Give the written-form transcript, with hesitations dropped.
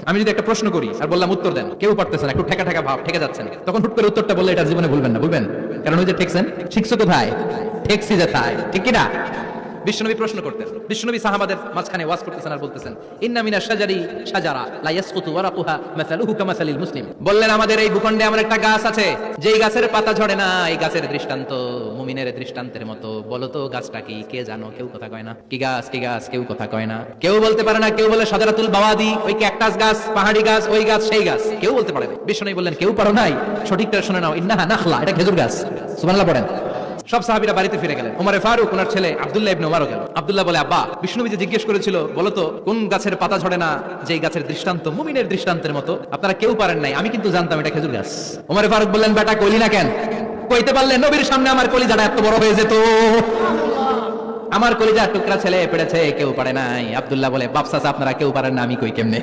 আমি যদি একটা প্রশ্ন করি আর বললাম উত্তর দেন, কেউ পারতেছেন, একটু ঠেকা ঠেকা ভাব, ঠেকে যাচ্ছেন, তখন হুট করে উত্তরটা বললে এটা জীবনে ভুলবেন না, বুঝবেন? কারণ ওই যে ঠেকছেন, শিখছো কোথায়? ঠেকছি যে তাই, ঠিক কিনা? বিশ্বনবী প্রশ্ন করতেন, বিশ্বনবী সাহাবাদের মাঝখানে ওয়াজ করতেছেন আর বলতেছেন, ইন্না মিনাশ শাজারি শাজারা লা ইয়াসকুতু ওয়ারাকুহা মাসালুহু কামাসালিল মুসলিম। বললেন আমাদের এই ভূখণ্ডে এমন একটা গাছ আছে, যেই গাছের পাতা ঝরে না। এই গাছের দৃষ্টান্ত মুমিনের দৃষ্টান্তের মতো। বলো তো গাছটা কি? কে জানো? কেউ কথা কয় না। কি গাছ? কি গাছ? কেউ কথা কয় না। কেউ বলতে পারে না। কেউ বলে শাজারাতুল বাওয়াদি, ওই ক্যাকটাস গাছ, পাহাড়ি গাছ, ওই গাছ, সেই গাছ। কেউ বলতে পারে না। বিশ্বনবী বললেন, কেউ পারো নাই? সঠিকটা শুনে নাও, ইন্নাহা নাখলা, এটা খেজুর গাছ। সুবহানাল্লাহ পড়েন। সব সাহাবীরা বাড়িতে ফিরে গেলেন। ওমরে ফারুক ওনার ছেলে আব্দুল্লাহ ইবনে ওমরও গেল। আব্দুল্লাহ বলে, আব্বা, বিষ্ণুবী যে জিজ্ঞেস করেছিল, বলো তো কোন গাছের পাতা ঝরে না, যেই গাছের দৃষ্টান্ত মুমিনের দৃষ্টান্তের মতো। আপনারা কেউ পারেন নাই, আমি কিন্তু জানতাম এটা খেজুর গাছ। ওমরে ফারুক বললেন, বেটা কইলি না কেন? কইতে পারলে নবীর সামনে আমার কলিজাটা এত বড় হয়ে যেত। আমার কলিজার টুকরা ছেলে পেড়েছে, কেউ পারে নাই। আব্দুল্লাহ বলে, বাপ চাচা আপনারা কেউ পারেন না, আমি কই কেমনে?